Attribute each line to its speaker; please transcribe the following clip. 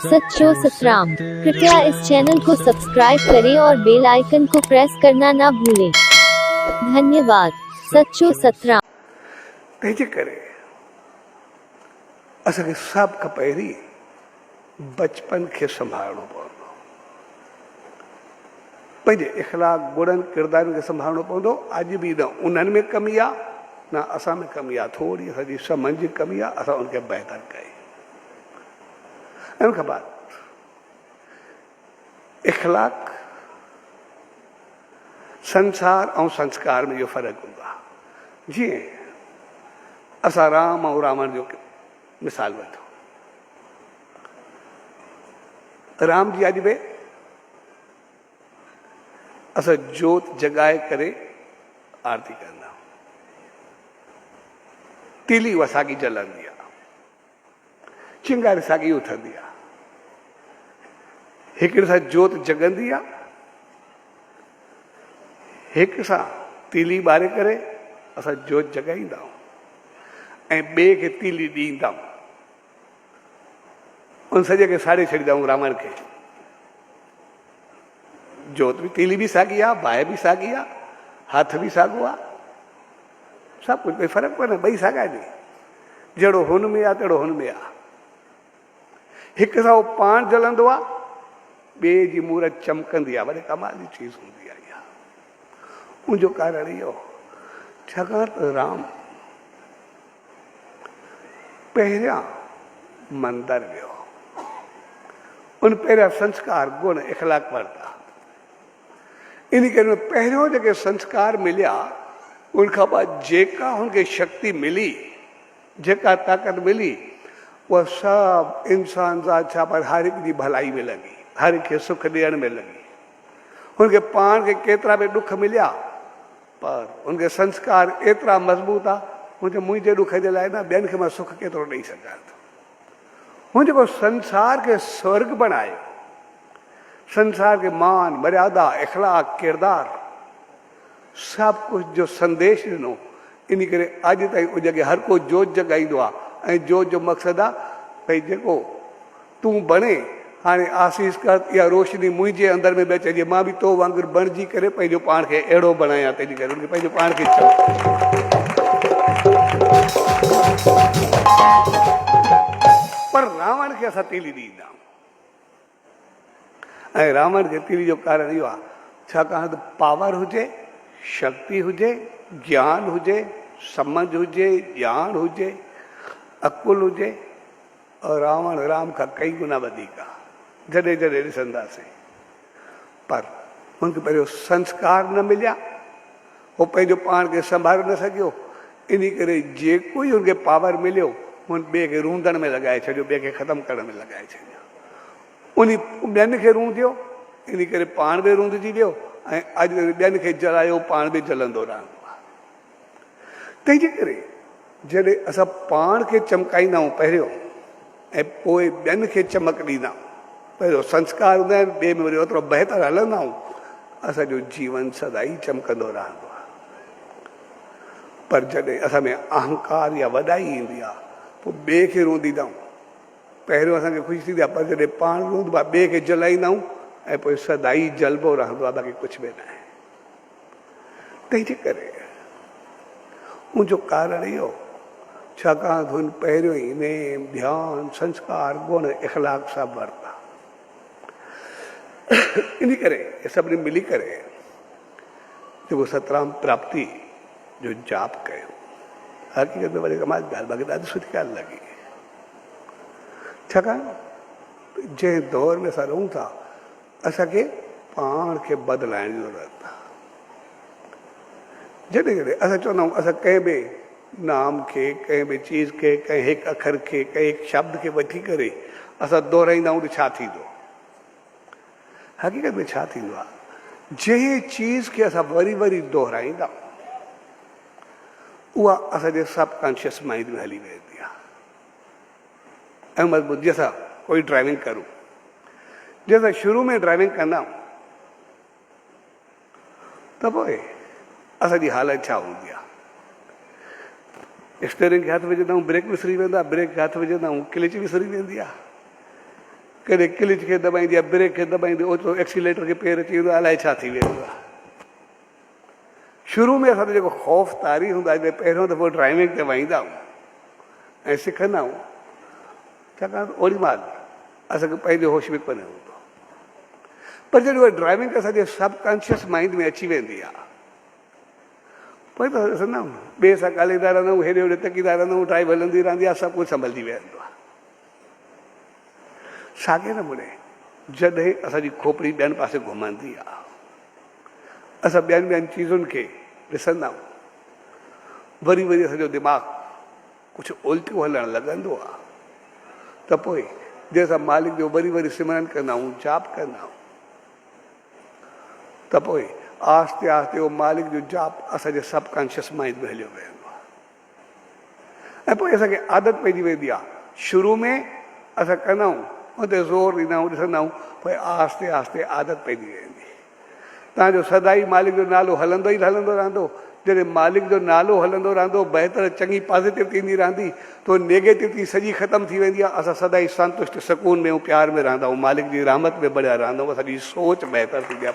Speaker 1: सच्चो सतराम। कृपया इस चैनल को सब्सक्राइब करें और बेल आइकन को प्रेस करना ना भूलें। धन्यवाद। सच्चो सतराम।
Speaker 2: पंहिंजे करे असांखे सभ खां पहिरीं बचपन खे संभालणो पवंदो, पंहिंजे इख़लाक़ गुणनि किरदारनि खे संभालणो पवंदो। अॼु बि न उन्हनि में कमी आहे न असां में कमी आहे, थोरी असांजी समझ जी कमी आहे, असां उनखे बहितर कई। उन खां बाद इख़लाक़ संसार ऐं संस्कार में इहो फ़र्क़ु हूंदो आहे। जीअं असां राम ऐं रावण जो मिसाल वठूं। राम जी अॼु बि असां जोत जगाए करे आरती कंदा आहियूं, तीली उहा साॻी जलंदी आहे, चिंगारी साॻी उथंदी आहे, हिकिड़े सां जोत जगंदी आहे, हिक सां तीली ॿारे करे असां जोत जगाईंदा आहियूं ऐं ॿिए खे तीली ॾींदा आहियूं। उन सॼे खे साड़े छॾींदा आहियूं रावण खे। जोत भी तीली भी साॻी आहे, बाहि भी साॻी आहे, हथ भी साॻियो आहे, सभु कुझु, कोई फ़र्क़ु कोन्हे, ॿई साॻा आहिनि। जहिड़ो हुन में आहे तहिड़ो हुन में आहे। हिक सां उहो पाण जलंदो आहे, ॿिए जी मूरत चमकंदी आहे, वॾे कमाल जी चीज़ हूंदी आहे इहा। उनजो कारण इहो, छाकाणि त राम पहिरियां मंदरु वियो, उन पहिरियां संस्कार गुण इख़लाक़ वरिता। इन करे पहिरियों जेके संस्कार मिलिया, उनखां बाद जेका हुनखे शक्ति मिली, जेका ताक़त मिली, उहा सभु इंसान ज़ात छा पर हर हिक जी भलाई में लॻी, हर हिक खे सुख ॾियण में लॻी। हुनखे पाण खे केतिरा बि ॾुख मिलिया, पर हुनखे संस्कार एतिरा मज़बूत आहे, हुनखे मुंहिंजे ॾुख जे लाइ न ॿियनि खे मां सुख केतिरो ॾेई सघां थो। हुन जेको संसार खे स्वर्ग बणायो, संसार के मान मर्यादा इख़लाक़ किरदार सभु कुछ जो संदेश ॾिनो। इन करे अॼु ताईं उन जॻह हर को जोत जगाईंदो आहे, ऐं जोत जो मक़सदु आहे भई जेको तूं बणे, हाणे आसीस कर, इहा रोशनी मुंहिंजे अंदरि में बि अचे, जीअं मां बि तो वांगुरु बणिजी करे पंहिंजो पाण खे अहिड़ो बणायां। तंहिंजे करे उनखे पंहिंजो पाण खे चओ। पर रावण खे असां तीली ॾींदा आहियूं, ऐं रावण खे तीली जो कारण इहो आहे, छाकाणि त पावर हुजे, शक्ति हुजे, ज्ञान हुजे, समझ हुजे, ॼाण हुजे, अकुल हुजे, और रावण राम खां कई गुना वधीक आहे, जॾहिं जॾहिं ॾिसंदासीं। पर हुनखे पहिरियों संस्कार न मिलिया, उहो पंहिंजो पाण खे संभाले न सघियो। इन करे जेको ई हुनखे पावर मिलियो, हुन ॿिए खे रूंदण में लॻाए छॾियो, ॿिए खे ख़तमु करण में लॻाए छॾियो। उन ॿियनि खे रूंदियो, इन करे पाण बि रूंदिजी वियो, ऐं अॼु ॿियनि खे जलायो, पाण बि जलंदो रहंदो आहे। तंहिंजे करे जॾहिं असां पाण खे चमकाईंदा आहियूं पहिरियों, ऐं पोइ ॿियनि खे चमक ॾींदा आहियूं, पहिरियों संस्कार हूंदा आहिनि, ॿिए में वरी ओतिरो बहितर हलंदा आहियूं, असांजो जीवन सदाई चमकंदो रहंदो आहे। पर जॾहिं असां में अहंकार या वॾाई ईंदी आहे, पोइ ॿिए खे रूंदींदा आहियूं। पहिरियों असांखे ख़ुशी थींदी आहे, पर जॾहिं पाण रूंदो आहे, ॿिए खे जलाईंदा आहियूं, ऐं पोइ सदाई जलबो रहंदो आहे, बाक़ी कुझु बि न आहे। तंहिंजे करे उनजो कारण इहो, छाकाणि हुन पहिरियों ई नेम ध्यानु संस्कार गुण इख़लाक़ सभु वरिता। इन करे सभिनी मिली करे जेको सतराम प्राप्ति जो जाप कयो, हक़ीक़त में वरी कमाल ॻाल्हि, बाक़ी ॾाढी सुठी ॻाल्हि लॻी। छाकाणि जंहिं दौर में असां रहूं था, असांखे पाण खे बदिलाइण जी ज़रूरत आहे। जॾहिं जॾहिं असां चवंदा आहियूं असां कंहिं बि नाम खे, कंहिं बि चीज़ खे, कंहिं हिकु अखर खे, कंहिं हिकु शब्द खे वठी करे असां दोहराईंदा आहियूं त छा थींदो? हक़ीक़त में छा थींदो आहे, जंहिं चीज़ खे असां वरी वरी दोहराईंदा, उहा असांजे सबकॉन्शियस माइंड में हली वेंदी आहे। ऐं मज़बूत जीअं असां कोई ड्राइविंग करूं, जीअं असां शुरू में ड्राइविंग कंदा आहियूं, त पोइ असांजी हालत छा हूंदी आहे? स्टेरिंग खे हथ विझंदा आहियूं, ब्रेक विसरी वेंदा, ब्रेक खे हथ विझंदा आहियूं, क्लिच विसरी वेंदी आहे। कॾहिं क्लिच खे दॿाईंदी आहे, ब्रेक खे दॿाईंदी, ओतिरो एक्सीलेटर खे पेर अची वेंदो आहे, अलाए छा थी वेंदो आहे। शुरू में असांजो जेको ख़ौफ़ तारी हूंदो आहे, पहिरियों दफ़ो ड्राइविंग ते वेहींदा आहियूं ऐं सिखंदा आहियूं, छाकाणि त ओॾी महिल असांखे पंहिंजो होश बि कोन्हे हूंदो। पर जॾहिं उहा ड्राइविंग असांजे सबकॉन्शियस माइंड में अची वेंदी आहे, पोइ त ॾिसंदा आहियूं, ॿिए सां ॻाल्हाईंदा रहंदा आहियूं, हेॾे होॾे तकींदा रहंदा आहियूं, ड्राइव हलंदी रहंदी आहे, सभु कुझु संभलिजी वेंदो आहे। साॻे नमूने जॾहिं असांजी खोपड़ी ॿियनि पासे घुमंदी आहे, असां ॿियनि चीज़ुनि खे ॾिसंदा आहियूं, वरी वरी असांजो दिमाग़ कुझु उल्टियूं हलणु लॻंदो आहे, त पोइ जंहिंसां मालिक जो वरी वरी सिमरन कंदा आहियूं, जाप कंदा आहियूं, त पोइ आहिस्ते आहिस्ते उहो मालिक जो जाप असांजे सबकॉन्शियस माइंड में हलियो वेंदो आहे ऐं पोइ असांखे आदत पइजी वेंदी आहे। शुरू में असां कंदा आहियूं, हुते ज़ोर ॾींदा आहियूं, ॾिसंदा आहियूं, पोइ आहिस्ते आहिस्ते आदत पइजी वेंदी। तव्हांजो सदाई मालिक जो नालो हलंदो ई हलंदो रहंदो। जॾहिं मालिक जो नालो हलंदो रहंदो, बहितर चङी पॉज़िटिव थींदी रहंदी, तो नेगेटिविटी सॼी ख़तमु थी वेंदी आहे। असां सदाई संतुष्ट, सुकून में ऐं प्यार में रहंदा आहियूं, मालिक जी रहमत में बढ़िया रहंदा आहियूं, असांजी सोच बहितर थींदी आहे।